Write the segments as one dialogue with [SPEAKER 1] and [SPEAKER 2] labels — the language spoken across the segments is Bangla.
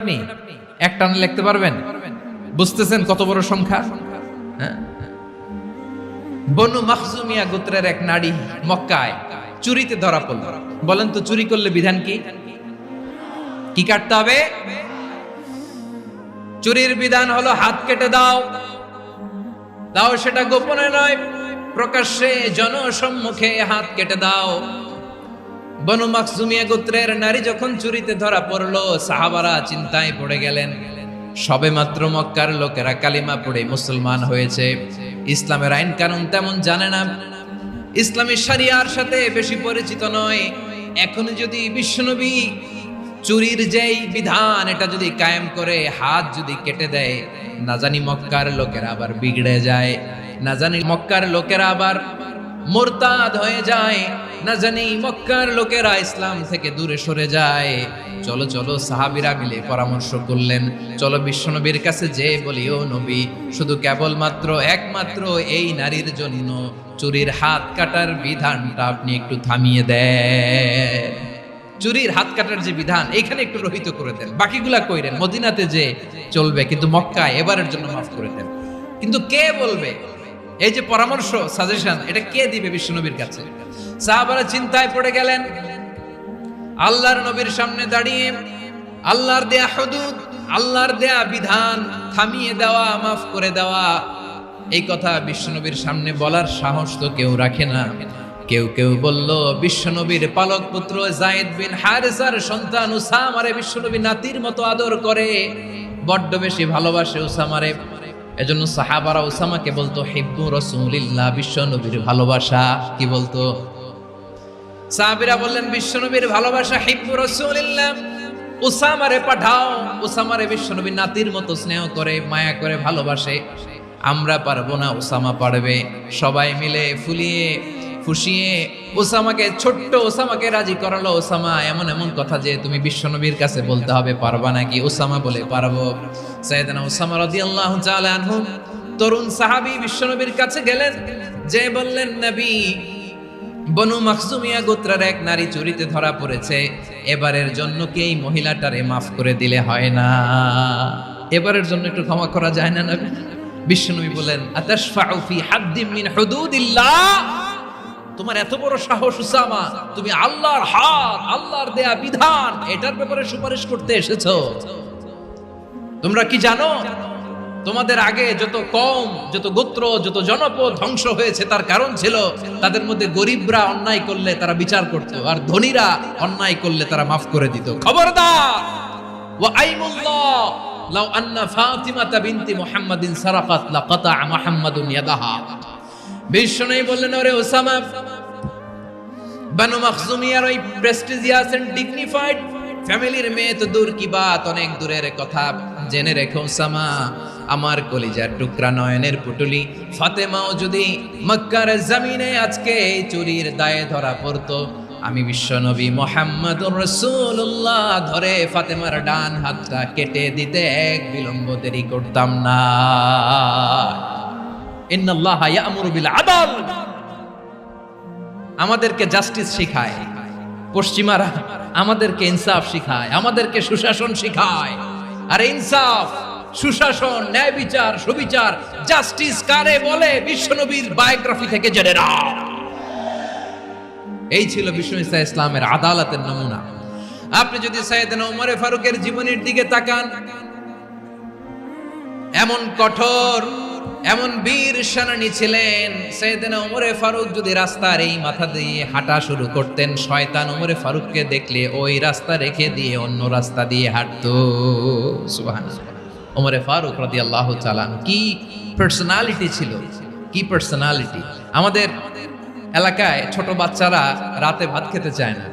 [SPEAKER 1] আপনি এক টানে লিখতে পারবেন? বুঝতেছেন কত বড় সংখ্যা? হ্যাঁ? বনু মাখজুমিয়া গোত্রের এক নারী মক্কায় চুরিতে ধরা পড়ল। বলেন তো চুরি করলে বিধান কি? কি কাটতে হবে? চুরির বিধান হলো হাত কেটে দাও। দাও সেটা গোপনে নয়, প্রকাশ্যে জনসম্মুখে হাত কেটে দাও। বনু মাখজুমিয়া গোত্রের নারী যখন চুরিতে ধরা পড়লো, সাহাবারা চিন্তায় পড়ে গেলেন। সবে মাত্র মক্কার লোকেরা কালিমা পড়ে মুসলমান হয়েছে, ইসলামের আইন কানুন তেমন জানে না, ইসলামী শরিয়ার সাথে বেশি পরিচিত নয়। এখন যদি বিশ্বনবী চুরির যেই বিধান এটা যদি কায়েম করে হাত যদি কেটে দেয়, না জানি মক্কার লোকেরা আবার বিগড়ে যায়, না জানি মক্কার লোকেরা আবার মুরতাদ হয়ে যায়, না জানি মক্কার লোকেরা ইসলাম থেকে দূরে সরে যায়। চলো চলো সাহাবীরা মিলে পরামর্শ করলেন, চলো বিশ্বনবীর কাছে যে বলি, ও নবী, শুধু কেবলমাত্র একমাত্র এই নারীর জন্য চুরির হাত কাটার বিধানটা আপনি একটু থামিয়ে দেন। চুরির হাত কাটার যে বিধান এখানে একটু রহিত করে দেন, বাকিগুলা কইরেন মদিনাতে যে চলবে, কিন্তু মক্কায় এবারের জন্য মাফ করে দেন। কিন্তু কে বলবে? এই যে পরামর্শ, সাজেশন, এটা কে দিবে বিশ্বনবীর কাছে? সাহাবারা চিন্তায় পড়ে গেলেন। আল্লাহর নবীর সামনে দাঁড়িয়ে আল্লাহর দেয়া হুদুদ, আল্লাহর দেয়া বিধান থামিয়ে দেওয়া, মাফ করে দেওয়া, এই কথা বিশ্বনবীর সামনে বলার সাহস তো কেউ রাখে না। কেউ কেউ বলল, বিশ্বনবীর পালক পুত্র যায়েদ বিন হারেসার সন্তান উসামারে বিশ্বনবী নাতির মতো আদর করে, বড্ড বেশি ভালোবাসে উসামারে। এজন্য সাহাবারা উসামাকে বলতো হিব্বু রাসূলিল্লাহ, বিশ্বনবীর ভালোবাসা। কি বলতো? সাহাবীরা বললেন, বিশ্বনবীর ভালোবাসা হিব্বু রাসূলিল্লাহ, উসামারে পাঠাও। উসামারে বিশ্বনবী নাতির মতো স্নেহ করে, মায়া করে, ভালোবাসে। আমরা পারবো না, উসামা পারবে। সবাই মিলে ফুলিয়ে ফুসিয়ে ওসামাকে, ছোট্ট ওসামাকে রাজি করালো। ওসামা এমন এমন কথা যে তুমি বিশ্বনবীর কাছে বলতে হবে, পারবা নাকি? ওসামা বলে, পারবো। সাইয়েদনা ওসামা রাদিয়াল্লাহু তাআলা আনহু তরুণ সাহাবী বিশ্বনবীর কাছে গেলেন, যে বললেন, নবী, বনু মাখজুমিয়া গোত্রের এক নারী চুরিতে ধরা পড়েছে, এবারের জন্য কি এই মহিলাটারে মাফ করে দিলে হয় না? এবারের জন্য একটু ক্ষমা করা যায় না নবী? বিশ্বনবী বলেন, আতাশফাউ ফি হাদ্দিম মিন হুদুদিল্লাহ, তোমার এত বড় সাহস উসামা, তুমি আল্লাহর হাত, আল্লাহর দেয়া বিধান, এটার ব্যাপারে সুপারিশ করতে এসেছো? তোমরা কি জানো তোমাদের আগে যত কওম, যত গোত্র, যত জনপদ ধ্বংস হয়েছে তার কারণ ছিল তাদের মধ্যে গরিবরা অন্যায় করলে তারা বিচার করত, আর ধনীরা অন্যায় করলে তারা মাফ করে দিত। খবরদার! ওয়া আইমুল্লাহ লাউ আন্না ফাতিমাতা বিনতি মুহাম্মাদিন সারাকাত লাকাতা মুহাম্মাদুন ইয়াদাহা। বিশ্বনবী বললেন, ওরে ওসামা, বনু মাখজুমিয়ার ওই প্রেস্টিজিয়াস এন্ড ডিগনিফাইড ফ্যামিলির মেয়ে তো দূর কি বাত, অনেক দূরের কথা। জেনে রেখো ওসামা, আমার কলিজার টুকরা, নয়নের পুটুলি ফাতেমাও যদি মক্কার জমিনে আজকে এই চুরির দায়ে ধরা পড়তো, আমি বিশ্বনবী মুহাম্মদুর রাসূলুল্লাহ ধরে ফাতেমার ডান হাতটা কেটে দিতে এক বিলম্ব দেরি করতাম না। ইন্নাল্লাহা ইয়া'মুরু বিল আদল, আমাদেরকে জাস্টিস শিখায় পশ্চিমারা, আমাদেরকে ইনসাফ শিখায়, আমাদেরকে সুশাসন শিখায়। আর ইনসাফ, সুশাসন, ন্যায় বিচার, সুবিচার, জাস্টিস কারে বলে বিশ্বনবীর বায়োগ্রাফি থেকে জেনে নাও। এই ছিল বিশ্বনবী ইসলামের আদালতের নমুনা। আপনি যদি সাইয়েদনা ওমর ফারুকের জীবনের দিকে তাকান, এমন কঠোর, এমন বীর সেনানী ছিলেন। সাইয়েদনা ওমর ফারুক যদি রাস্তার এই মাথা দিয়ে হাঁটা শুরু করতেন, শয়তান ওমর ফারুককে দেখলে ওই রাস্তা রেখে দিয়ে অন্য রাস্তা দিয়ে হাঁটতো। সুবহানাল্লাহ। ওমর ফারুক রাদিয়াল্লাহু তাআলা কি পার্সোনালিটি ছিল, কি পার্সোনালিটি! আমাদের এলাকায় ছোট বাচ্চারা রাতে ভাত খেতে চায় না,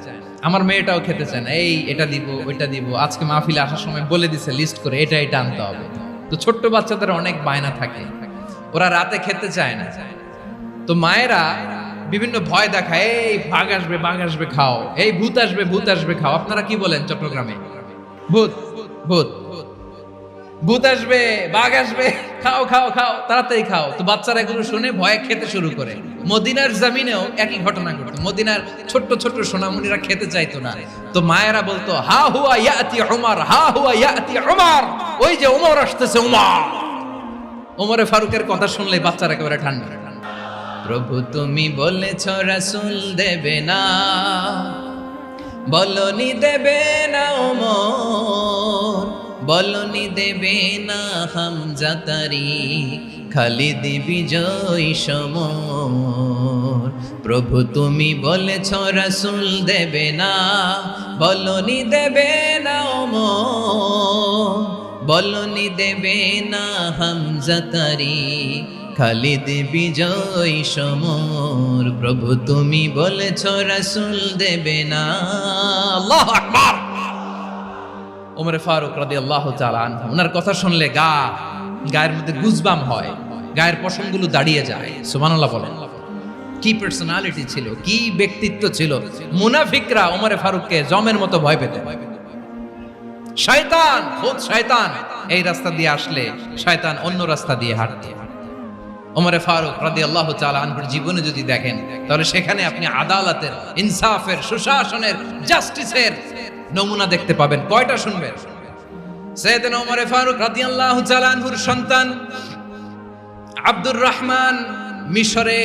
[SPEAKER 1] আমার মেয়েটাও খেতে চায় না। এই এটা দিব, ওইটা দিব, আজকে মাহফিলে আসার সময় বলে দিছে লিস্ট করে, এটা এটা আনতে হবে। তো ছোট্ট বাচ্চাদের অনেক বায়না থাকে, ওরা রাতে খেতে চায় না। তো মায়েরা বিভিন্ন ভয় দেখায়, এই বাঘ আসবে, বাঘ আসবে খাও, এই ভূত আসবে, ভূত আসবে খাও। আপনারা কি বলেন চট্টগ্রামে? ভূত, ভূত। ভূত আসবে, বাঘ আসবে, খাও খাও খাও, তাড়াতাড়ি খাও। তো বাচ্চারা এগুলো শুনে ভয়ে খেতে শুরু করে। মদিনার জমিনেও একই ঘটনা ঘটতো। মদিনার ছোট্ট ছোট্ট সোনামণিরা খেতে চাইতো না, তো মায়েরা বলতো হা হুয়া ইয়াতি উমর, হা হুয়া ইয়াতি উমর, ওই যে উমর আসতেছে, উমর। ওমরে ফারুকের কথা শুনলে বাচ্চারা একেবারে ঠান্ডা। প্রভু তুমি বলেছ রাসূল দেবে না, বলনি দেবে না ওমর, বলনি দেবে না হামজা তারি, খালিদ বিজয় সমর। প্রভু তুমি বলেছ রাসূল দেবে না, বলনি দেবে না ওমর, বলনি দেবে না হামজা তারি, খালিদ বিজয় সমর। প্রভু তুমি বলেছ রাসূল দেবে না। আল্লাহু আকবার। ওমরে ফারুক রাদিয়াল্লাহু তাআলা আনহু, ওনার কথা শুনলে গায়ের মধ্যে গুজবাম হয়, গায়ের পশমগুলো দাঁড়িয়ে যায়। সুবহানাল্লাহ বলেন। কি পার্সোনালিটি ছিল, কি ব্যক্তিত্ব ছিল। মুনাফিকরা ওমরে ফারুককে জমের মতো ভয় পেত। শয়তান, খুদ শয়তান এই রাস্তা দিয়ে আসলে শয়তান অন্য রাস্তা দিয়ে হাঁটতো। ওমরে ফারুক রাদিয়াল্লাহু তাআলা আনহুর জীবনে যদি দেখেন, তাহলে সেখানে আপনি আদালতের, ইনসাফের, সুশাসনের, জাস্টিসের নমুনা দেখতে পাবেন। কয়টা শুনবেন? সাইয়েদনা ওমরে ফারুক রাদিয়াল্লাহু তাআলা আনহুর সন্তান আব্দুর রহমান মিশরে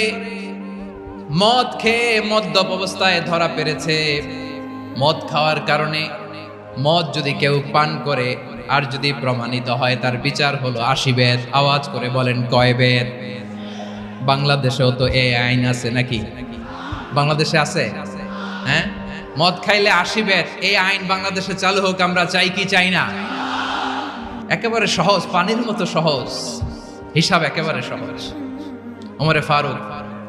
[SPEAKER 1] মদ খেয়ে মদ্যপ অবস্থায় ধরা পড়েছে। মদ খাওয়ার কারণে, মদ যদি কেউ পান করে আর যদি প্রমাণিত হয়, তার বিচার হলো 80 বেত। আওয়াজ করে বলেন কয় বেত? বাংলাদেশেও তো এই আইন আছে নাকি? বাংলাদেশে আছে? হ্যাঁ, মদ খাইলে 80 বেত, এই আইন বাংলাদেশে চালু হোক, আমরা চাই কি চাই না? একেবারে সহজ, পানির মতো সহজ হিসাব, একেবারে সহজ। ওমরে ফারুক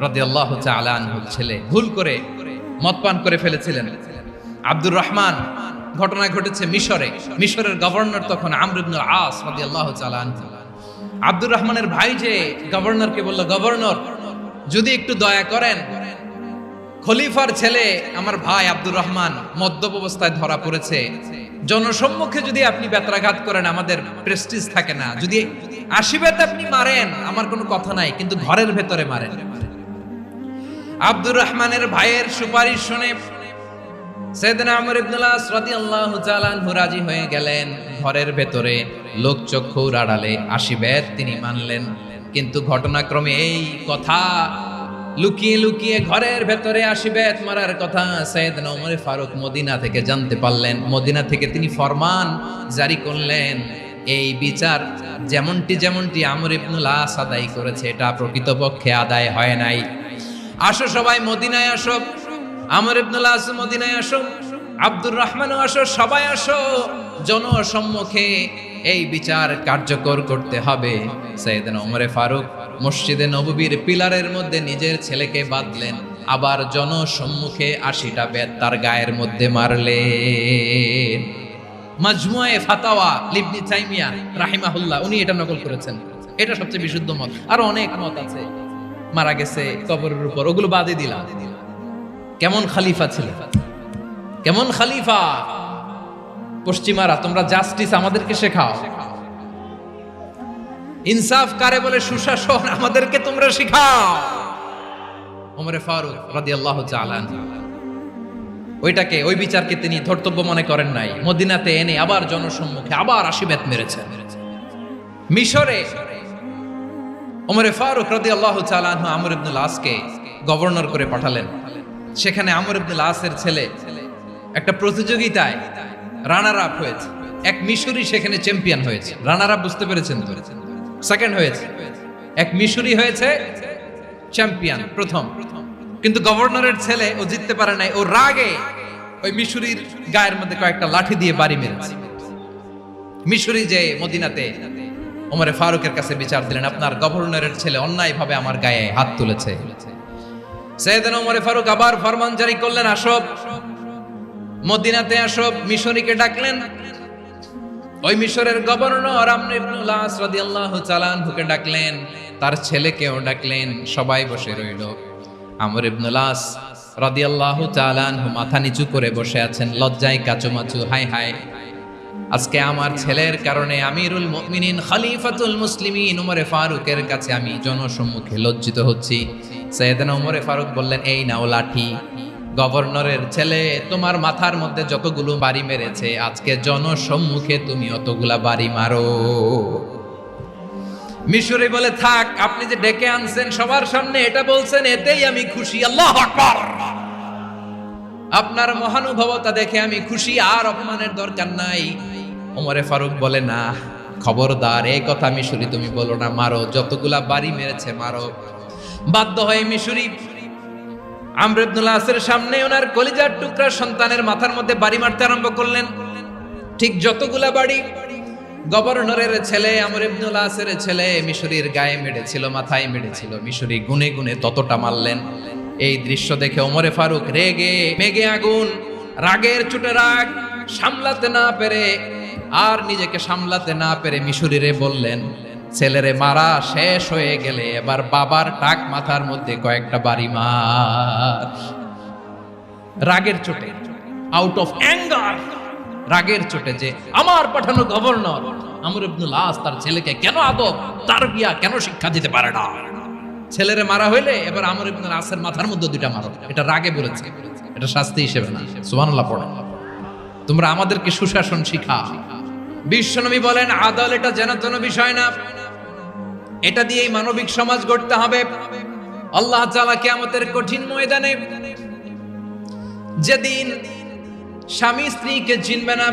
[SPEAKER 1] রাদিয়াল্লাহু তাআলা আনহুর ছেলে ভুল করে মদ পান করে ফেলেছিলেন। আব্দুর রহমান, ঘটনা ঘটেছে মিশরে। মিশরের গভর্নর তখন আমর ইবনুল আস রাদিয়াল্লাহু তাআলা আনহু। আব্দুর রহমানের ভাই যে গভর্নরকে বলল, গভর্নর যদি একটু দয়া করেন, খলিফার ছেলে আমার ভাই আব্দুর রহমান মদ্যপ অবস্থায় ধরা পড়েছে, জনসম্মুখে যদি আপনি বেত্রাঘাত করেন আমাদের প্রেস্টিজ থাকে না, যদি 80 বেত আপনি মারেন আমার কোনো কথা নাই, কিন্তু ঘরের ভেতরে মারেন। আব্দুর রহমানের ভাইয়ের সুপারিশ শুনে সাইয়েদনা আমর ইবনুল আস রাদিয়াল্লাহু তাআলা আনহু রাজি হয়ে গেলেন। ঘরের ভেতরে লোকচক্ষুর আড়ালে 80 বেত তিনি মানলেন। কিন্তু ঘটনাক্রমে এই কথা লুকিয়ে লুকিয়ে ঘরের ভেতরে 80 বেত মারার কথা সাইয়েদনা ওমর ফারুক মদিনা থেকে জানতে পারলেন। মদিনা থেকে তিনি ফরমান জারি করলেন, এই বিচার যেমনটি আমর ইবনুল আস আদায় করেছে, এটা প্রকৃতপক্ষে আদায় হয় নাই। আসো সবাই মদিনায় আসো, আমর ইবনুল আস মদিনায় আসো, আব্দুর রহমানও আসো, সবাই আসো, জনসম্মুখে এই বিচার কার্যকর করতে হবে। সাইয়েদনা ওমর ফারুক মসজিদে নববীর পিলারের মধ্যে নিজের ছেলেকে বাঁধলেন, আবার জনসম্মুখে 80টা বেত তার গায়ের মধ্যে মারলেন। মাজমুয়ে ফাতাওয়া ইবনে তাইমিয়া রাহিমাহুল্লাহ উনি এটা নকল করেছেন। এটা সবচেয়ে বিশুদ্ধ মত। আর অনেক মত আছে, মারা গেছে কবরের উপর, ওগুলো বাদই দিলাম। কেমন খলিফা ছিলেন, কেমন খলিফা! পশ্চিমারা তোমরা জাস্টিস আমাদেরকে শেখাও, ইনসাফ কারে বলে, সুশাসন আমাদেরকে তোমরা শেখাও। ওমরে ফারুক রাদিয়াল্লাহু তাআলা ওই বিচারকে তিনি ধর্তব্য মনে করেন নাই। মদিনাতে এনে আবার জনসম্মুখে আবার 80 বেত মেরেছেন। মিশরে ওমরে ফারুক রাদিয়াল্লাহু তাআলা আনহু আমর ইবনুল আসকে গভর্নর করে পাঠালেন। সেখানে আমর ইবনুল আসের ছেলে একটা প্রতিযোগিতায় রানার আপ হয়েছে। এক মিশরি সেখানে চ্যাম্পিয়ন হয়েছে। রানার আপ বুঝতে পেরেছেন তো? সেকেন্ড হয়েছে। এক মিশরি হয়েছে চ্যাম্পিয়ন, প্রথম। কিন্তু গভর্নরের ছেলে ও জিততে পারে নাই। ও রাগে ওই মিশরির গায়ের মধ্যে কয়েকটা লাঠি দিয়ে বাড়ি মেরেছে। মিশরি যে মদিনাতে ওমরে ফারুকের কাছে বিচার দিলেন, আপনার গভর্নরের ছেলে অন্যায়ভাবে আমার গায়ে হাত তুলেছে। সাইয়েদনা ওমরে ফারুক আবার ফরমান জারি করলেন, আসো মদিনাতে আসো। মিশরীকে ডাকলেন। ওই মিশরের গভর্নর আমর ইবনুল আস রাদিয়াল্লাহু তাআলা আনহুকে ডাকলেন, তার ছেলেকেও ডাকলেন। সবাই বসে রইল। আমর ইবনুল আস রাদিয়াল্লাহু তাআলা আনহু মাথা নিচু করে বসে আছেন, লজ্জায় কাচুমাচু, হায় হায় আজকে আমার ছেলের কারণে আমিরুল মুমিনিন খলিফাতুল মুসলিমিন ওমরে ফারুকের কাছে আমি জনসম্মুখে লজ্জিত হচ্ছি। সাইয়েদনা ওমরে ফারুক বললেন, এই নাও লাঠি, গভর্নরের ছেলে তোমার মাথার মধ্যে যতগুলো বাড়ি মেরেছে আজকে জনসম্মুখে তুমি অতগুলা বাড়ি মারো। মিশরি বলে, থাক, আপনি যে ডেকে আনছেন সবার সামনে এটা বলছেন, এতেই আমি খুশি। আল্লাহু আকবার। আপনার মহানুভবতা দেখে আমি খুশি, আর অপমানের দরকার নাই। ওমরে ফারুক বলে, না, খবরদার, এই কথা মিশরি তুমি বলো না, মারো, যতগুলা বাড়ি মেরেছে মারো। বাধ্য হয়ে মিশরি আমর ইবনুল আসের সামনে ওনার কলিজার টুকরা সন্তানের মাথার মধ্যে বাড়ি মারতে আরম্ভ করলেন। ঠিক যতগুলা বাড়ি গভর্নরের ছেলে আমর ইবনুল আসের ছেলে মিশরির গায়ে মেরেছিল, মাথায় মেরেছিল, মিশরি গুনে গুনে ততটা মারলেন। এই দৃশ্য দেখে ওমরে ফারুক রেগে মেগে আগুন, রাগের চোটে রাগ সামলাতে না পেরে আর নিজেকে সামলাতে না পেরে মিশরিরে বললেন, ছেলেরে মারা শেষ হয়ে গেলে এবার বাবার টাক মাথার মধ্যে কয়েকটা বাড়ি মার। রাগের চোটে, আউট অফ অ্যাঙ্গার, রাগের চোটে, যে আমার পাঠানো গভর্নর আমর ইবনুল আস তার ছেলেকে কেন আদব তারবিয়া কেন শিক্ষা দিতে পারে না। ছেলেরে মারা হইলে এবার আমর ইবনুল আসের মাথার মধ্যে দুইটা মারো, এটা রাগে বলেছে, এটা শাস্তি হিসেবে না। সুবহানাল্লাহ পড়ে। তোমরা আমাদেরকে সুশাসন শিখা। বিশ্বনবী বলেন, আদল এটা যেন বিষয় না, এটা দিয়েই মানবিক সমাজ গড়তে হবে। আল্লাহ তাআলা কিয়ামতের কঠিন ময়দানে যেদিন স্বামী স্ত্রীকে চিনবে না,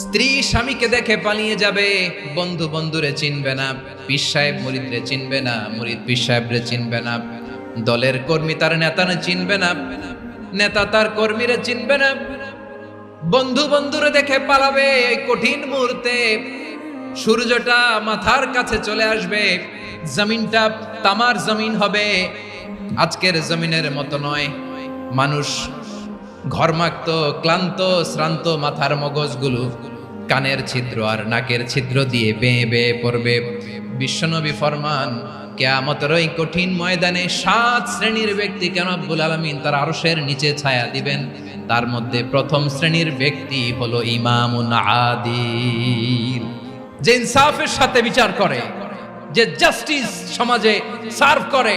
[SPEAKER 1] স্ত্রী স্বামীকে দেখে পালিয়ে যাবে, বন্ধু বন্ধুরে চিনবে না, পীর সাহেব মুরিদরে চিনবে না, মুরিদ পীর সাহেবরে চিনবে না, দলের কর্মী তার নেতারে চিনবে না, নেতা তার কর্মীরে চিনবে না, বন্ধু বন্ধুরে দেখে পালাবে। এই কঠিন মুহূর্তে সূর্যটা মাথার কাছে চলে আসবে, জমিনটা তামার জমিন হবে, আজকের জমিনের মতো নয়। মানুষ ঘর্মাক্ত, ক্লান্ত, শ্রান্ত মাথার মগজগুলো কানের ছিদ্র আর নাকের ছিদ্র দিয়ে বেয়ে বেয়ে পড়বে। বিশ্বনবী ফরমান, কিয়ামতের ওই কঠিন ময়দানে 7 শ্রেণীর ব্যক্তিকে রব্বুল আলামিন তার আরশের নিচে ছায়া দিবেন। তার মধ্যে প্রথম শ্রেণীর ব্যক্তি হলো ইমামুন আদিল, যে ইনসাফের সাথে বিচার করে, যে জাস্টিস সমাজে সার্ভ করে,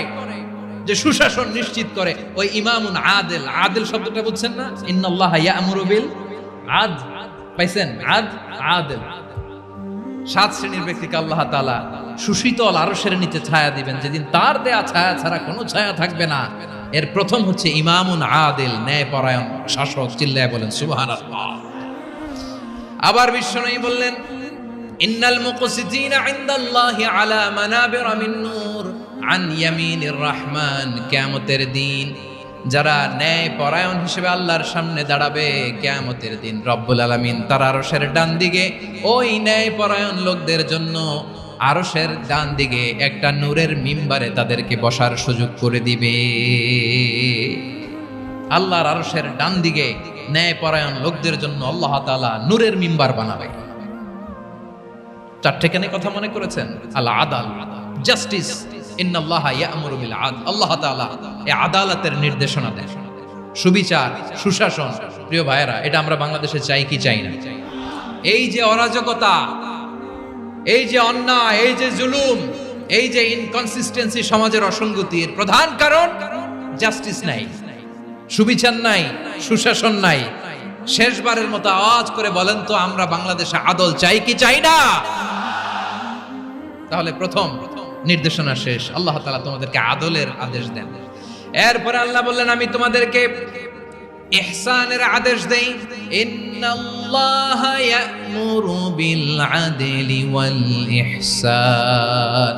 [SPEAKER 1] যে সুশাসন নিশ্চিত করে, ওই ইমামুন আদিল। আদিল শব্দটা বুঝছেন না? ইন্নাল্লাহা ইয়া'মুরু বিল আদল, পাইছেন? আদিল। 7 শ্রেণীর ব্যক্তিকে আল্লাহ তাআলা সুশীতল আরশের নিচে ছায়া দিবেন, যেদিন তার দেয়া ছায়া ছাড়া কোনো ছায়া থাকবে না। এর প্রথম হচ্ছে ইমামুন আদিল, ন্যায়পরায়ণ শাসক। চিল্লায় বলেন সুবহানাল্লাহ। আবার বিশ্বনবী বললেন, ইন্নাল মুকসিতিনা ইনদাল্লাহি আলা মানাবিরা মিন নূর আন ইয়ামিনির রহমান। কিয়ামতের দিন যারা ন্যায়পরায়ণ হিসেবে আল্লাহর সামনে দাঁড়াবে, কিয়ামতের দিন রব্বুল আলামিন তার আরশের ডান দিকে ওই ন্যায়পরায়ণ লোকদের জন্য আরশের ডান দিকে একটা নূরের মিম্বারে তাদেরকে বসার সুযোগ করে দিবে। আল্লাহর আরশের ডান দিকে ন্যায়পরায়ণ লোকদের জন্য আল্লাহ তাআলা নূরের মিম্বার বানাবে। 4টে কেন কথা মনে করেছেন? আল আদাল, জাস্টিস, ইন্নাল্লাহা ইয়া'মুরু বিল আদল। আল্লাহ তাআলা এই আদালতের নির্দেশনা দেন, সুবিচার, সুশাসন। প্রিয় ভাইয়েরা, এটা আমরা বাংলাদেশে চাই কি চাই না? এই যে অরাজকতা, এই যে অন্যায়, এই যে জুলুম, এই যে ইনকনসিস্টেন্সি সমাজের অসঙ্গতির প্রধান কারণ জাস্টিস নাই, সুবিচার নাই, সুশাসন নাই। শেষবারের মতো আওয়াজ করে বলেন তো, আমরা বাংলাদেশে আদল চাই কি চাই না? তাহলে প্রথম নির্দেশনা শেষ। আল্লাহ তাআলা তোমাদেরকে আদলের আদেশ দেন। এরপরে আল্লাহ বললেন, আমি তোমাদেরকে ইহসানের আদেশ দেই। ইন্নাল্লাহা ইয়া'মুরু বিল আদলি ওয়াল ইহসান।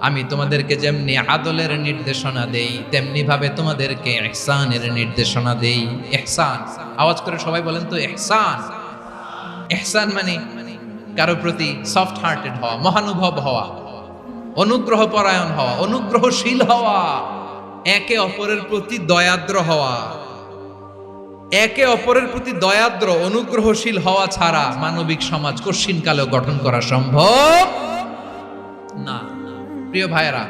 [SPEAKER 1] আমি তোমাদেরকে যেমনি আদলের নির্দেশনা দেই, তেমনি ভাবে তোমাদেরকে ইহসানের নির্দেশনা দেই। ইহসান, আওয়াজ করে সবাই বলেন তো ইহসান। ইহসান মানে কারো প্রতি সফট হার্টেড হওয়া, মহানুভব হওয়া, অনুগ্রহ পরায়ণ হওয়া, অনুগ্রহশীল হওয়া, একে অপরের প্রতি দয়াদ্র হওয়া। একে অপরের প্রতি দয়াদ্র, অনুগ্রহশীল হওয়া ছাড়া মানবিক সমাজ কশিনকালেও গঠন করা সম্ভব না। প্রিয় ভাইয়েরা,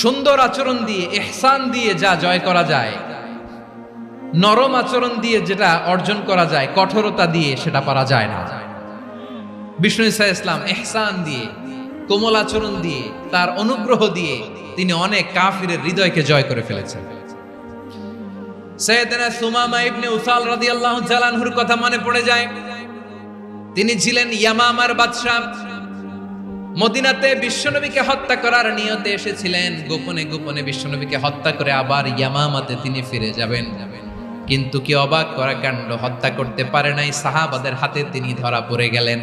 [SPEAKER 1] সুন্দর আচরণ দিয়ে, ইহসান দিয়ে যা জয় করা যায়, নরম আচরণ দিয়ে যেটা অর্জন করা যায়, কঠোরতা দিয়ে সেটা পারা যায় না। বিষ্ণু ঈসা ইসলাম ইহসান দিয়ে, কোমল আচরণ দিয়ে, তার অনুগ্রহ দিয়ে তিনি অনেক কাফিরের হৃদয়কে জয় করে ফেলেছেন। সাইয়েদনা সুমামা ইবনে উসাল রাদিয়াল্লাহু তাআলা আনহুর কথা মনে পড়ে যায়। তিনি ছিলেন ইয়ামামার বাদশা। মদিনাতে বিশ্বনবীকে হত্যা করার নিয়তে এসেছিলেন। গোপনে গোপনে বিশ্বনবীকে হত্যা করে আবার ইয়ামামাতে তিনি ফিরে যাবেন। কিন্তু কি অবাক করা কাণ্ড, হত্যা করতে পারে নাই, সাহাবাদের হাতে তিনি ধরা পড়ে গেলেন।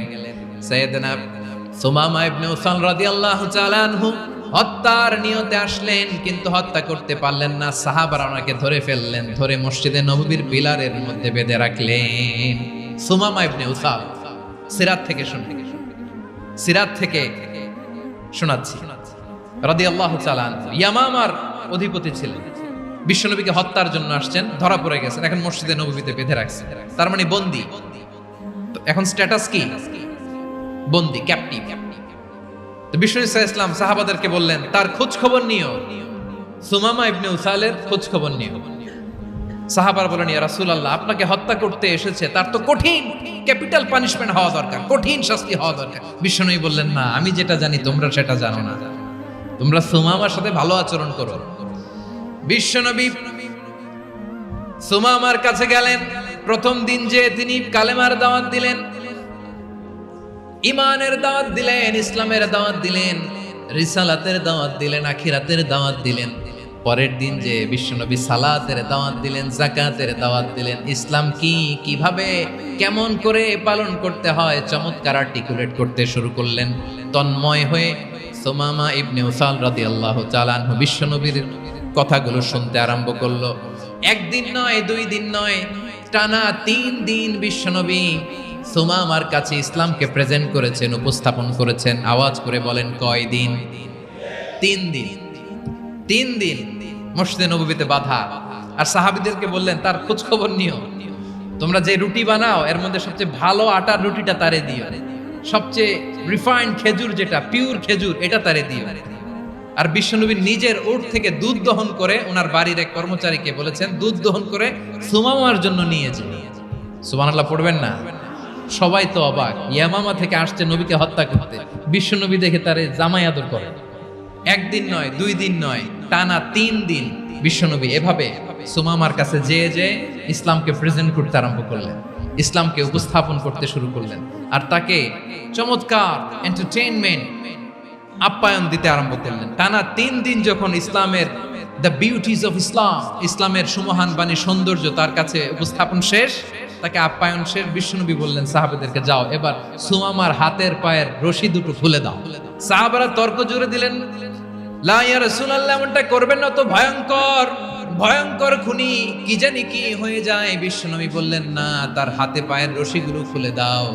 [SPEAKER 1] সাইয়েদনা সুমামা ইবনে উসাল রাদিয়াল্লাহু তাআলা আনহু হত্যার নিয়তে আসলেন, কিন্তু হত্যা করতে পারলেন না। সাহাবারা ওনাকে ধরে ফেললেন, ধরে মসজিদে নববীর পিলারের মধ্যে বেঁধে রাখলেন। সুমামা ইবনে উসাল সিরাত থেকে শোনাচ্ছি রাদিয়াল্লাহু তাআলা আনহু ইয়ামামার অধিপতি ছিলেন। বিশ্বনবীকে হত্যার জন্য আসছেন, ধরা পড়ে গেছেন, এখন মসজিদে নববীতে বেঁধে রাখছে, তার মানে বন্দী। এখন স্ট্যাটাস কি? বন্দী, ক্যাপ্টিভ। তো বিষ্ণু ঈসা ইসলাম সাহাবাদেরকে বললেন তার খোঁজ খবর নিও, সুমামা ইবনে উসালের খোঁজ খবর নিও। সাহাবারা বলেন ইয়া রাসূলুল্লাহ, আপনাকে হত্যা করতে এসেছে, তার তো কঠিন ক্যাপিটাল পানিশমেন্ট হওয়া দরকার, কঠিন শাস্তি হওয়া দরকার। বিশ্বনবী বললেন না, আমি যেটা জানি তোমরা সেটা জানো না, তোমরা সুমামার সাথে ভালো আচরণ করো। বিশ্বনবী সুমামার কাছে গেলেন। প্রথম দিন যে তিনি কালেমার দাওয়াত দিলেন, ইমানের দাওয়াত দিলেন, ইসলামের দাওয়াত দিলেন, রিসালাতের দাওয়াত দিলেন, আখিরাতের দাওয়াত দিলেন। পরের দিন যে বিশ্বনবী সালাতের দাওয়াত দিলেন, যাকাতের দাওয়াত দিলেন, ইসলাম কি, কিভাবে, কেমন করে পালন করতে হয় চমৎকার আর্টিকুলেট করতে শুরু করলেন। তন্ময় হয়ে সুমামা ইবনে উসাল রাদিয়াল্লাহু তাআলা আনহু বিশ্বনবীর কথাগুলো শুনতে আরম্ভ করলো। একদিন নয়, 2 দিন নয়, টানা 3 দিন বিশ্বনবী সুমামার কাছে ইসলামকে প্রেজেন্ট করেছেন, উপস্থাপন করেছেন। আওয়াজ করে বলেন কয় দিন? 3 দিন। 3 দিন মসজিদে নববীতে বাঁধা। আর সাহাবীদেরকে বললেন তার খোঁজ খবর নিও, তোমরা যে রুটি বানাও এর মধ্যে সবচেয়ে ভালো আটার রুটিটা তারে দিও, সবচেয়ে রিফাইন্ড খেজুর, যেটা পিওর খেজুর, এটা তারে দিও। আর বিশ্বনবী নিজের উট থেকে দুধ দহন করে ওনার বাড়ির এক কর্মচারীকে বলেছেন দুধ দহন করে সুমামার জন্য নিয়ে যাও। সুবহানাল্লাহ পড়বেন না? সবাই তো অবাক, ইয়ামামা থেকে আসছে নবীকে হত্যা করতে, বিশ্বনবী দেখে তারে জামাই আদর করে। 1 দিন নয়, 2 দিন নয়, টানা 3 দিন বিশ্বনবী এভাবে সুমামার কাছে যেয়ে ইসলামকে প্রেজেন্ট করতে আরম্ভ করলেন, ইসলামকে উপস্থাপন করতে শুরু করলেন। আর তাকে চমৎকার এন্টারটেইনমেন্ট, আপ্যায়ন দিতে আরম্ভ করলেন। টানা 3 দিন যখন ইসলামের দ্য বিউটিজ অফ ইসলাম, ইসলামের সুমহান বাণী, সৌন্দর্য তার কাছে উপস্থাপন শেষ, তাকে আপ্যায়ন শেষ, বিশ্বনবী বললেন সাহাবাদেরকে যাও এবার সুমামার হাতের পায়ের রশি দুটো খুলে দাও। সাহাবারা তর্ক জুড়ে দিলেন, লা ইয়া রাসূলুল্লাহ, এমনটা করবেন না, তো ভয়ঙ্কর খুনি, কি জানি কি হয়ে যায়। বিশ্বনবী বললেন না, তার হাতে পায়ের রশিগুলো খুলে দাও।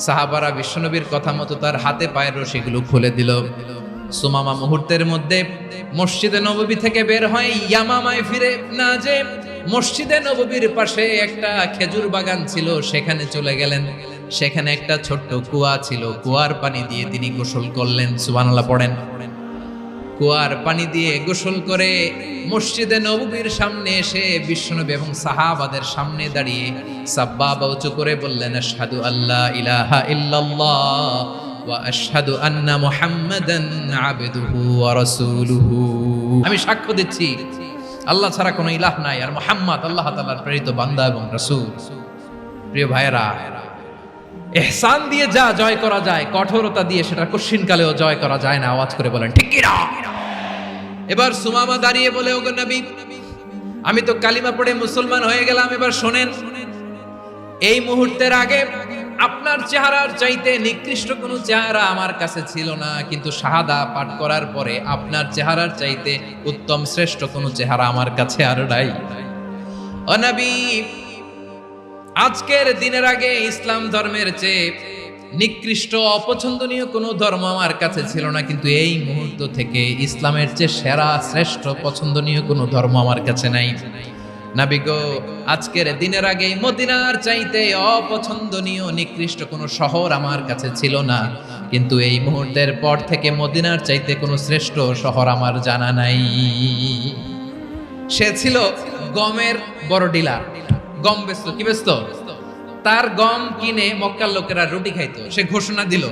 [SPEAKER 1] সাহাবারা বিশ্বনবীর কথা মতো তার হাতে পায়ের রশিগুলো খুলে দিল। সুমামা মুহূর্তের মধ্যে মসজিদে নববী থেকে বের হয়, ইয়ামামায় ফিরে না যে মসজিদে নববীর পাশে একটা খেজুর বাগান ছিল সেখানে চলে গেলেন। সেখানে একটা ছোট্ট কুয়া ছিল, কুয়ার পানি দিয়ে তিনি গোসল করলেন। সুবহানাল্লাহ পড়েন। কুয়ার পানি দিয়ে গোসল করে মসজিদে নববীর সামনে এসে বিশ্বনবী এবং সাহাবাদের সামনে দাঁড়িয়ে সাব্বাবা উঁচু করে বললেন, আশহাদু আল্লা ইলাহা ইল্লাল্লাহ ওয়া আশহাদু আন্না মুহাম্মাদান আবদুহু ওয়া রাসূলুহু। আমি সাক্ষ্য দিচ্ছি আল্লাহ ছাড়া কোনো ইলাহ নাই, আর মুহাম্মদ আল্লাহ তাআলার প্রেরিত বান্দা এবং রাসূল। প্রিয় ভাইয়েরা, ইহসান দিয়ে যা জয় করা যায়, কঠোরতা দিয়ে সেটা কঠিনকালেও জয় করা যায় না। আওয়াজ করে বলেন ঠিক কি না? এবার সুমামা দাঁড়িয়ে বলে, ওগো নবী, আমি তো কালিমা পড়ে মুসলমান হয়ে গেলাম, এবার শোনেন, এই মুহূর্তের আগে আপনার চেহারার চাইতে নিকৃষ্ট কোনো চেহারা আমার কাছে ছিল না, কিন্তু শাহাদা পাঠ করার পরে আপনার চেহারার চাইতে উত্তম শ্রেষ্ঠ কোনো চেহারা আমার কাছে আর নাই। ও নবী, আজকের দিনের আগে ইসলাম ধর্মের চেয়ে নিকৃষ্ট অপছন্দনীয় কোনো ধর্ম আমার কাছে ছিল না, কিন্তু এই মুহূর্ত থেকে ইসলামের চেয়ে সেরা শ্রেষ্ঠ পছন্দনীয় কোনো ধর্ম আমার কাছে নাই। নবী গো, আজকের দিনের আগে মদিনার চাইতে অপছন্দনীয় নিকৃষ্ট কোনো শহর আমার কাছে ছিল না, কিন্তু এই মুহূর্তের পর থেকে মদিনার চাইতে কোনো শ্রেষ্ঠ শহর আমার জানা নাই। সে ছিল গমের বড় ডিলার, গম বেচতো। কি বেচতো? তার গম কিনে মক্কার লোকেরা রুটি খাইতো। সে ঘোষণা দিল,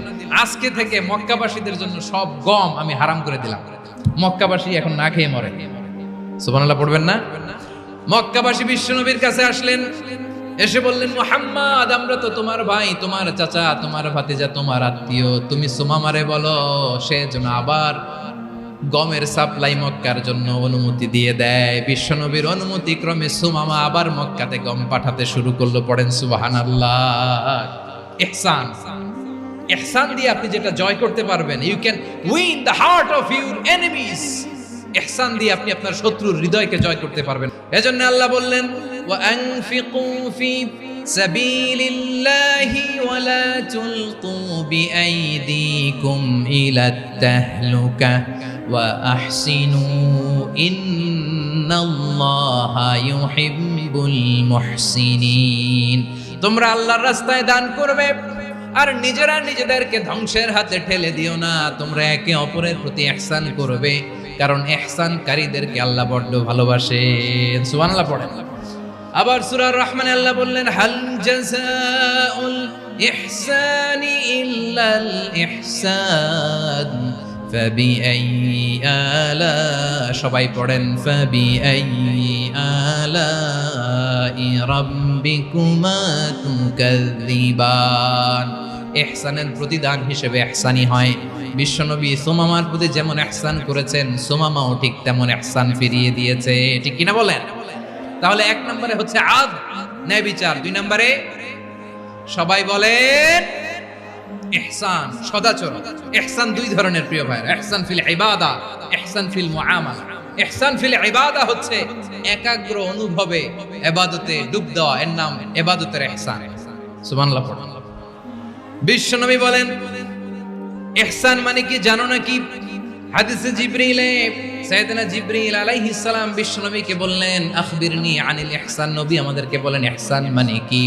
[SPEAKER 1] আজকে থেকে মক্কাবাসীদের জন্য সব গম আমি হারাম করে দিলাম, মক্কাবাসী এখন না খেয়ে মরে। সুবহানাল্লাহ পড়বেন না? মক্কাবাসী বিশ্বনবীর কাছে আসলেন, এসে বললেন, মুহাম্মদ, আমরা তো তোমার ভাই, তোমার চাচা, তোমার ভাতিজা, তোমার আত্মীয়, তুমি সুমামারে বলো সে যেন আবার গমের সাপ্লাই মক্কার জন্য অনুমতি দিয়ে দেয়। বিশ্বনবীর অনুমতি ক্রমে সুমামা আবার মক্কাতে গম পাঠাতে শুরু করলো। পড়েন সুবহানাল্লাহ। ইহসান, ইহসান দিয়ে আপনি যেটা জয় করতে পারবেন, you can win the heart of your enemies. ইহসান দিয়ে আপনি আপনার শত্রুর হৃদয়কে জয় করতে পারবেন। এজন্য আল্লাহ বললেন, ওয়া আনফিকু ফি সাবিলিল্লাহি ওয়া লা তুলকু বিআইদিকুম ইলাত তাহলুকা ওয়া আহসিনু ইন্নাল্লাহা ইউহিব্বুল মুহসিনিন। তোমরা আল্লাহর রাস্তায় দান করবে আর নিজেরা নিজেদেরকে ধ্বংসের হাতে ঠেলে দিও না। তোমরা একে অপরের প্রতি ইহসান করবে, কারণ ইহসানকারীদেরকে আল্লাহ বড় ভালোবাসেন। সুবহানাল্লাহ পড়েন। আবার সূরা রহমানে আল্লাহ বললেন, হাল জাযাউল ইহসানি ইল্লাল ইহসান ফাবিআইয়ি আলা, সবাই পড়েন, ফাবিআইয়ি আলাই রাব্বিকুমা তুকাযযিবান। ইহসানের প্রতিদান হিসেবে ইহসানি হয়। বিশ্বনবী সুমামার প্রতি যেমন ইহসান করেছেন, সুমামাও ঠিক তেমন ইহসান ফিরিয়ে দিয়েছে। ঠিক কিনা বলেন? তাহলে এক নম্বরে হচ্ছে আদ, ন্যায় বিচার। দুই নম্বরে সবাই বলেন ইহসান, সদাচরণ। ইহসান দুই ধরনের প্রিয় ভাইরা, ইহসান ফিল ইবাদা, ইহসান ফিল মুআমালা। ইহসান ফিল ইবাদা হচ্ছে একাগ্র অনুভবে ইবাদতে ডুব দেওয়া, এর নাম ইবাদতের ইহসান। সুবহানাল্লাহ পড়ুন। বিশ্বনবী বলেন, ইহসান মানে কি জানো নাকি? হাদিসে জিবরিলে সাইয়েদনা জিবরিল আলাইহিস সালাম বিশ্বনবীকে বললেন, আখবিরনি আনিল ইহসান। নবী আমাদেরকে বলেন ইহসান মানে কি?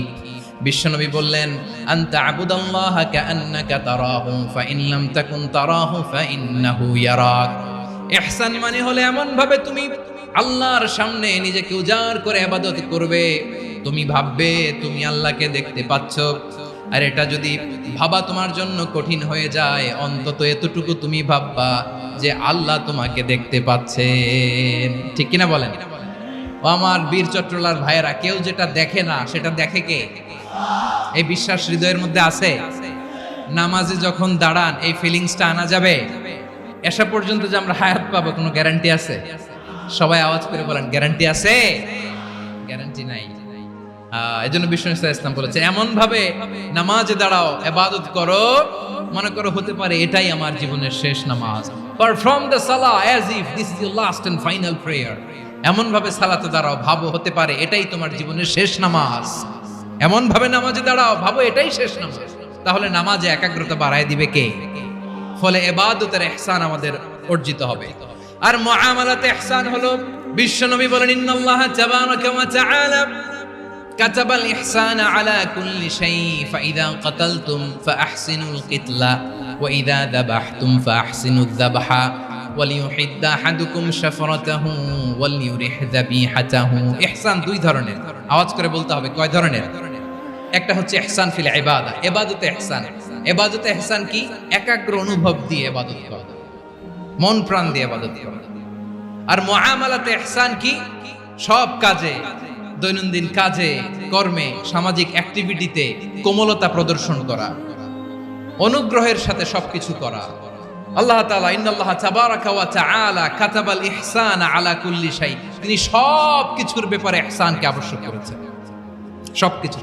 [SPEAKER 1] বিশ্বনবী বললেন, আনতা আবুদাল্লাহা কাআন্নাকা তারাহু ফাইন লাম তাকুন তারাহু ফাইন্নাহু ইয়ারাক। ইহসান মানে হলো এমন ভাবে তুমি আল্লাহর সামনে নিজেকে উজাড় করে ইবাদত করবে, তুমি ভাববে তুমি আল্লাহকে দেখতে পাচ্ছ। আর এটা যদি ভাবা তোমার জন্য কঠিন হয়ে যায়, অন্তত এতটুকু তুমি ভাববা যে আল্লাহ তোমাকে দেখতে পাচ্ছেন। ঠিক কিনা বলেন? ও আমার বীর চট্টলার ভাইয়েরা, কেউ যেটা দেখে না সেটা দেখে কে? এই বিশ্বাস হৃদয়ের মধ্যে আছে? নামাজে যখন দাঁড়ান এই ফিলিংসটা আনা যাবে? এসা পর্যন্ত যে আমরা হায়াত পাবো কোনো গ্যারান্টি আছে? সবাই আওয়াজ করে বলেন, গ্যারান্টি আছে? গ্যারান্টি নাই। এজন্য বিষ্ণু ইসলাম বলেছে, এমন ভাবে নামাজে দাঁড়াও, ইবাদত করো, মনে করো হতে পারে এটাই আমার জীবনের শেষ নামাজ। পারফর্ম দ্য সালাহ as if this is your last and final prayer. এমন ভাবে সালাতে দাঁড়াও, ভাবো হতে পারে এটাই তোমার জীবনের শেষ নামাজ। এমন ভাবে নামাজে দাঁড়াও, ভাবো এটাই শেষ নামাজ। তাহলে নামাজে একাগ্রতা বাড়ায় দিবে কে? ফলে ইবাদতের ইহসান আমাদের অর্জিত হবে। আর মুআমালাতে ইহসান হলো, বিশ্বনবী বলেন, ইন্নাল্লাহা তাবারাকা ওয়া তাআলা কাতাবাল ইহসানা আলা কুল্লি শাই, ফাইযা কাতালতুম ফাআহসিনুল কিতলা ওয়া ইযা যাবাহতুম ফাআহসিনুদ যাবহা ওয়ালিউহিদ্দা আহাদুকুম শাফরাতাহু ওয়ালিউরিহ যাবিহাতাহু। ইহসান দুই ধরনের, আওয়াজ করে বলতে হবে কয় ধরনের? একটা হচ্ছে ইহসান ফিল ইবাদা, ইবাদতে ইহসান। ইবাদতে ইহসান কি? একাগ্র অনুভব দিয়ে ইবাদত করা, মন প্রাণ দিয়ে ইবাদত করা। আর মুআমালাতে ইহসান কি? সব কাজে, দৈনন্দিন কাজে, কর্মে, সামাজিক অ্যাক্টিভিটিতে কোমলতা প্রদর্শন করা, অনুগ্রহের সাথে সবকিছু করা। আল্লাহ তাআলা, ইন্নাল্লাহা তাবারাকা ওয়া তাআলা কাতাবাল ইহসানা আলা কুল্লি শাই, তিনি সব কিছুর ব্যাপারে ইহসানকে আবশ্যক করেছেন। সবকিছু,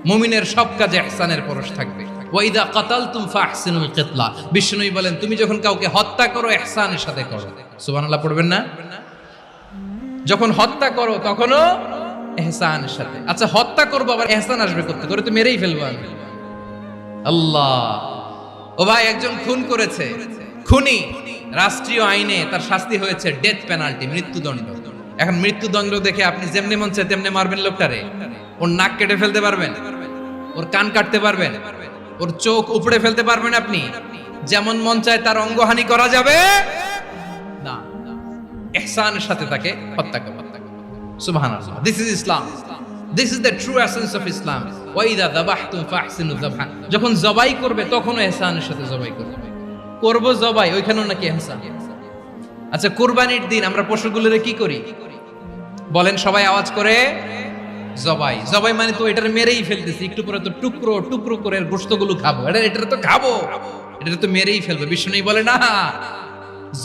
[SPEAKER 1] মুমিনের সব কাজে ইহসানের পরশ থাকবে। ওয়া ইযা কাতালতুম ফাহসিনুল কিতলা, বিষ্ণুই বলেন তুমি যখন কাউকে হত্যা করো ইহসানের সাথে করো। সুবহানাল্লাহ পড়বেন না? যখন হত্যা করো তখনও ইহসানের সাথে। আচ্ছা, হত্যা করবো আবার ইহসান আসবে করতে করে? তো মেরেই ফেলবো আমি। আল্লাহ, ও ভাই একজন খুন করেছে, খুনি, রাষ্ট্রীয় আইনে তার শাস্তি হয়েছে ডেথ পেনাল্টি, মৃত্যুদণ্ড। এখন মৃত্যুদণ্ড দেখে আপনি যেমনি মন চায় তেমনি মারবেন লোকটারে? ওর নাক কেটে ফেলতে পারবেন? ওর কান কাটতে পারবেন? ওর চোখ উপড়ে ফেলতে পারবেন আপনি? যেমন মন চায় তার অঙ্গহানি করা যাবে না। ইহসানের সাথে তাকে হত্যা করা। সুবহানাল্লাহ, this is Islam, this is the true essence of Islam. ওয়া ইযা যাবাহতুম ফাহসিনু যাবহা, যখন জবাই করবে তখনও ইহসানের সাথে জবাই করবে। করব জবাই, ওইখানেও নাকি ইহসান। আচ্ছা, কুরবানির দিন আমরা পশুগুলোরে কি করি বলেন সবাই আওয়াজ করে? জবাই। জবাই মানে তো এটার মেরেই ফেলতেছি, একটু পরে তো টুকরো টুকরো করে গোশতগুলো খাবো, এটা তো খাবো, এটা তো মেরেই ফেলবো। বিষ্ণু বলে না,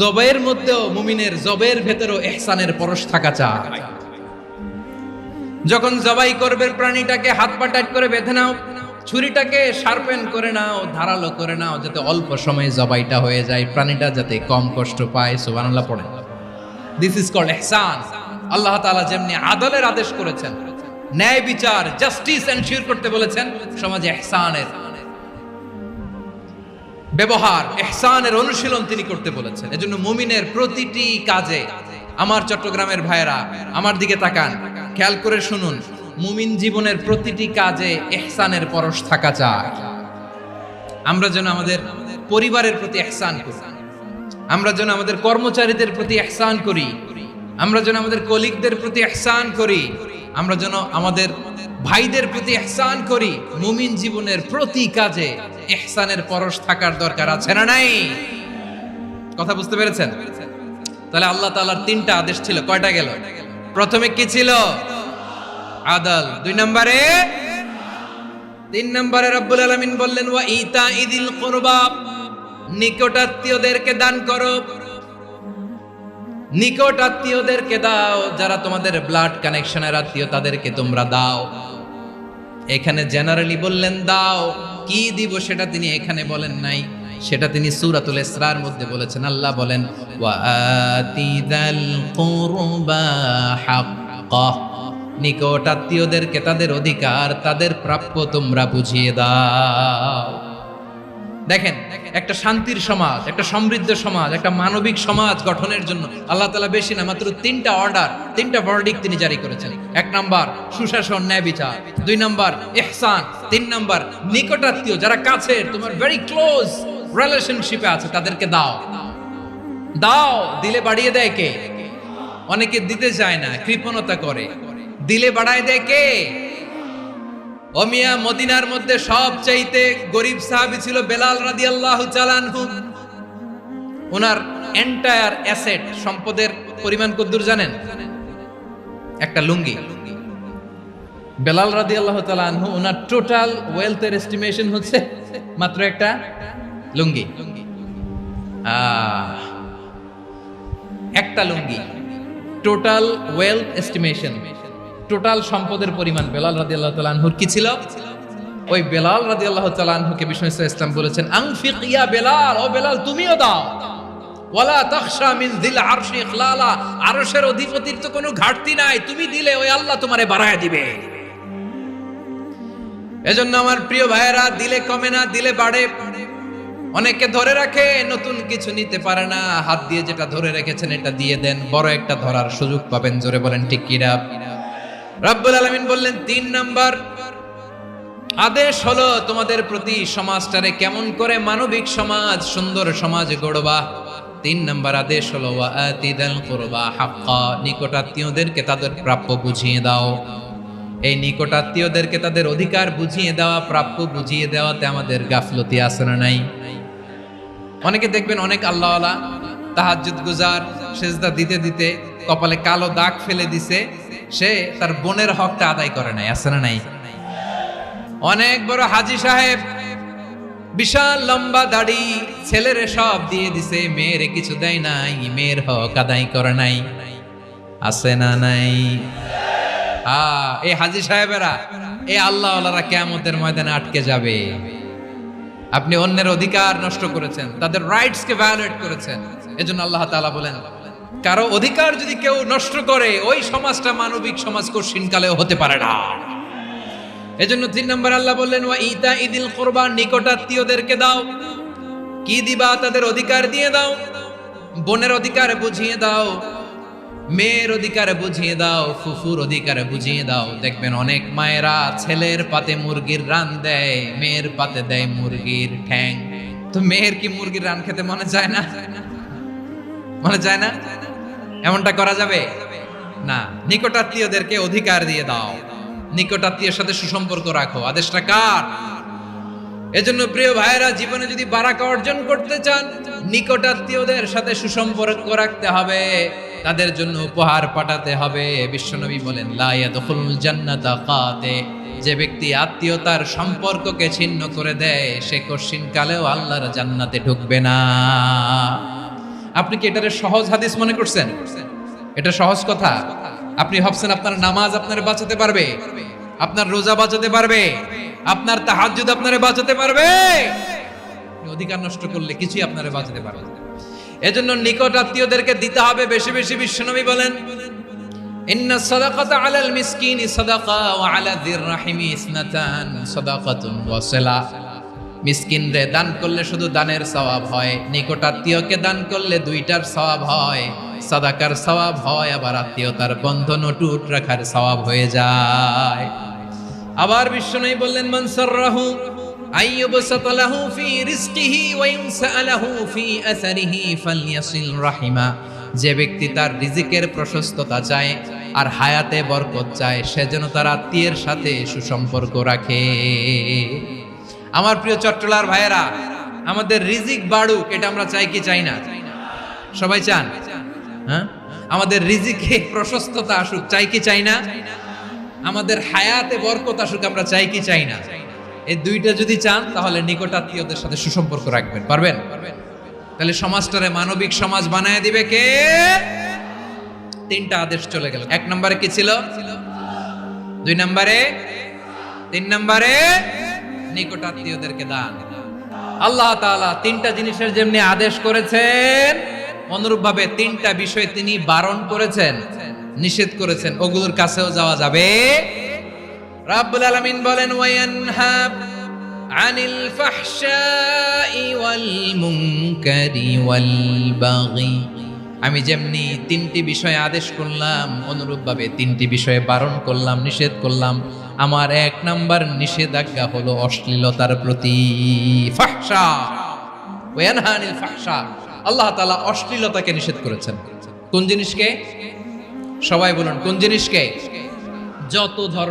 [SPEAKER 1] জবাইয়ের মধ্যেও মুমিনের জবের ভেতরেও ইহসানের পরশ থাকা চাই। যখন জবাই করবে প্রাণীটাকে হাত পা টাইট করে বেঁধে নাও, ছুরিটাকে শার্পেন করে নাও, ধারালো করে নাও, যাতে অল্প সময়ে জবাইটা হয়ে যায়, প্রাণীটা যাতে কম কষ্ট পায়। সুবহানাল্লাহ পড়েন। দিস ইজ কল্ড ইহসান। আল্লাহ তাআলা যেমনি আদলের আদেশ করেছেন, ন্যায় বিচার, জাস্টিস এনশিওর করতে বলেছেন, সমাজে ইহসানের ব্যবহার, ইহসানের অনুশীলন তিনি করতে বলেছেন। এজন্য মুমিনের প্রতিটি কাজে, আমার চট্টগ্রামের ভাইয়েরা আমার দিকে তাকান, খেয়াল করে শুনুন, মুমিন জীবনের প্রতিটি কাজে ইহসানের পরশ থাকা চাই। আমরা যেন আমাদের পরিবারের প্রতি ইহসান করি, আমরা যেন আমাদের কর্মচারীদের প্রতি ইহসান করি, আমরা যেন আমাদের কলিগদের প্রতি ইহসান করি, আমরা যেন আমাদের ভাইদের প্রতি ইহসান করি। মুমিন জীবনের প্রতি কাজে ইহসানের পরশ থাকার দরকার আছে না নাই? কথা বুঝতে পেরেছেন? তাহলে আল্লাহ তাআলার তিনটা আদেশ ছিল, কয়টা গেল? প্রথমে কি ছিল? আদল। তিন নম্বরে রব্বুল আলামিন বললেন ওয়া ইতাইদিল কুরবা, নিকটাত্মীয়দেরকে দান করো, নিকটাত্মীয়দেরকে দাও, যারা তোমাদের ব্লাড কানেকশনের আত্মীয় তাদেরকে তোমরা দাও। এখানে জেনারেলি বললেন দাও, কি দিব সেটা তিনি এখানে বলেন নাই, সেটা তিনি সূরাতুল ইসরার মধ্যে বলেছেন। আল্লাহ বলেন ওয়া আতিদাল কুরবা হাক্কাহ, নিকটাত্মীয়দেরকে তাদের অধিকার, তাদের প্রাপ্য তোমরা বুঝিয়ে দাও। দেখেন, একটা শান্তির সমাজ, একটা সমৃদ্ধ সমাজ, একটা মানবিক সমাজ গঠনের জন্য আল্লাহ তাআলা বেশি না, মাত্র তিনটা অর্ডার, তিনটা ভার্ডিক্ট তিনি জারি করেছেন। এক নাম্বার সুশাসন, ন্যায় বিচার। দুই নাম্বার ইহসান। তিন নাম্বার নিকটাত্মীয়, যারা কাছের, তোমার ভেরি ক্লোজ রিলেশনশিপে আছে, তাদেরকে দাও। দাও, দিলে বাড়িয়ে দেয় কে? অনেকে দিতে চায় না, কৃপণতা করে। দিলে বাড়ায় দেয় কে? ও মিয়া, মদিনার মধ্যে সবচাইতে গরিব সাহাবী ছিল বেলাল রাদিয়াল্লাহু তাআলা আনহু। ওনার এন্টায়ার অ্যাসেট, সম্পদের পরিমাণ কতদূর জানেন? একটা লুঙ্গি। বেলাল রাদিয়াল্লাহু তাআলা আনহু, ওনার টোটাল ওয়েলথের এস্টিমেশন হচ্ছে মাত্র একটা লুঙ্গি। একটা লুঙ্গি, টোটাল ওয়েলথ এস্টিমেশন, টোটাল সম্পদের পরিমাণ বেলাল রাদিয়াল্লাহু তাআলা আনহুর কি ছিল? ওই বেলাল রাদিয়াল্লাহু তাআলা আনহুকে বিষ্ণু ইসলাম বলেছেন আনফিক ইয়া বেলাল, ও বেলাল তুমিও দাও। ওয়ালা তাখশা মিন যিল আরশি ইখলালা, আরশের অধিপতির তো কোনো ঘাটতি নাই, তুমি দিলে ওই আল্লাহ তোমারে বাড়ায় দিবে। এজন্য আমার প্রিয় ভাইয়েরা, দিলে কমে না, দিলে বাড়ে। অনেকে ধরে রাখে, নতুন কিছু নিতে পারে না, হাত দিয়ে যেটা ধরে রেখেছেন এটা দিয়ে দেন, বড় একটা ধরার সুযোগ পাবেন। জোরে বলেন ঠিক কিনা? রব্বুল আলামিন বললেন ৩ নাম্বার আদেশ হলো তোমাদের প্রতি সমাজটারে কেমন করে মানবিক সমাজ, সুন্দর সমাজ গড়বা। ৩ নাম্বার আদেশ হলো ওয়া আতিদাল কুরবা হাক্কা, নিকটাত্মীয়দেরকে তাদের প্রাপ্য বুঝিয়ে দাও। এই নিকটাত্মীয়দেরকে তাদের অধিকার বুঝিয়ে দেওয়া, প্রাপ্য বুঝিয়ে দেওয়াতে আমাদের গাফলতি আছে না নাই? অনেকে দেখবেন অনেক আল্লাহওয়ালা, তাহাজ্জুদ গুজার, সেজদা দিতে দিতে কপালে কালো দাগ ফেলে দিছে, সে তার বোনের হকটা আদায় করে নাই, আছে না নাই? অনেক বড় হাজী সাহেব, বিশাল লম্বা দাড়ি, ছেলেরে সব দিয়ে দিছে, মেয়েরে কিছু দেয় নাই, মেয়ের হক আদায় করে নাই, আছে না নাই? এই হাজী সাহেবেরা, এই আল্লাহওয়ালারা কিয়ামতের ময়দানে আটকে যাবে। আপনি অন্যের অধিকার নষ্ট করেছেন, তাদের রাইটস কে ভায়োলেট করেছেন। এজন্য আল্লাহ তাআলা বলেন, কারো অধিকার যদি কেউ নষ্ট করে, ওই সমাজটা মানবিক সমাজ কঠিনকালেও হতে পারে না। এজন্য ৩ নম্বর আল্লাহ বললেন ওয়া ইতাইদিল কুরবা, নিকটাত্মীয়দেরকে দাও। কি দিবা? তাদের অধিকার দিয়ে দাও। বোনের অধিকার বুঝিয়ে দাও, মেয়ের অধিকার বুঝিয়ে দাও, ফুফুর অধিকার বুঝিয়ে দাও। দেখবেন অনেক মায়েরা ছেলের পাতে মুরগির রান দেয়, মেয়ের পাতে দেয় মুরগির ঠ্যাং। তো মেয়ের কি মুরগির রান খেতে মনে চায় না? মনে চায় না? এমনটা করা যাবে? না, নিকটাত্মীয়দেরকে অধিকার দিয়ে দাও, নিকটাত্মীয়ের সাথে সুসম্পর্ক রাখো। আদেশটা কার? এজন্য প্রিয় ভাইয়েরা, জীবনে যদি বারাকা অর্জন করতে চান, নিকটাত্মীয়দের সাথে সুসম্পর্ক রাখতে হবে, তাদের জন্য উপহার পাঠাতে হবে। বিশ্বনবী বলেন, লা ইয়াদখুলুল জান্নাতা কাতে, যে ব্যক্তি আত্মীয়তার সম্পর্ককে ছিন্ন করে দেয়, সে কঠিন কালেও আল্লাহর জান্নাতে ঢুকবে না। আপনি কি এটারে সহজ হাদিস মনে করছেন? এটা সহজ কথা? আপনি ভাবছেন আপনার নামাজ আপনারে বাঁচাতে পারবে, আপনার রোজা বাঁচাতে পারবে, আপনার তাহাজ্জুদ আপনারে বাঁচাতে পারবে? অধিকার নষ্ট করলে কিছুই আপনারে বাঁচাতে পারবে না। এজন্য নিকট আত্মীয়দেরকে দিতে হবে বেশি বেশি। বিশ্বনবী বলেন, ইন্না সাদাকাতা আলাল মিসকিনি সাদাকা ওয়া আলা যির রাহিমি ইসনাতান সাদাকাতুন ওয়া সিলা। মিসকিনরে দান করলে শুধু দানের সওয়াব হয়, নিকট আত্মীয়কে দান করলে দুইটার সওয়াব হয়, সাদাকার সওয়াব হয়, আবার আত্মীয়তার বন্ধন অটুট রাখার সওয়াব হয়ে যায়। আবার বিশ্বনবী বললেন, মান সাররাহু আইয়ুবসাতা লাহু ফি রিজকিহি ওয়া ইনসালাহু ফি আসারিহি ফালইয়াসিল রাহিমা। যে ব্যক্তি তার রিজিকের প্রশস্ততা চায় আর হায়াতে বরকত চায়, সে যেন তার আত্মীয়ের সাথে সুসম্পর্ক রাখে। আমার প্রিয় চট্টলার ভাইয়েরা, আমাদের রিজিক বাড়ুক, এটা আমরা চাই কি চাই না? সবাই চান? হ্যাঁ, আমাদের রিজিকে প্রশস্ততা আসুক, চাই কি চাই না? আমাদের হায়াতে বরকত আসুক, আমরা চাই কি চাই না? এই দুইটা যদি চান, তাহলে নিকট আত্মীয়দের সাথে সুসম্পর্ক রাখবেন। পারবেন? তাহলে সমাজটারে মানবিক সমাজ বানায় দিবে কে? তিনটা আদেশ চলে গেল। এক নম্বরে কি ছিল? 2 নম্বরে, 3 নম্বরে নিকট আত্মীয়দেরকে দান। আল্লাহ তাআলা তিনটা জিনিসের যেমনি আদেশ করেছেন, অনুরূপ ভাবে তিনটা বিষয় তিনি বারণ করেছেন, নিষেধ করেছেন, ওগুলোর কাছেও যাওয়া যাবে। রাব্বুল আলামিন বলেন, ওয়ায়ানহা আনিল ফাহশাই ওয়াল মুনকারি ওয়াল বাগি। আমি যেমনি তিনটি বিষয়ে আদেশ করলাম, অনুরূপ ভাবে তিনটি বিষয়ে বারণ করলাম, নিষেধ করলাম। আমার 1 নাম্বার নিষেধাজ্ঞা হলো অশ্লীলতার প্রতি। ফাহশা, ওয়ায়ানহা আনিল ফাহশা, আল্লাহ তাআলা অশ্লীলতাকে নিষেধ করেছেন। কোন জিনিসকে? সবাই বলুন, কোন জিনিসকে? যত ধরনের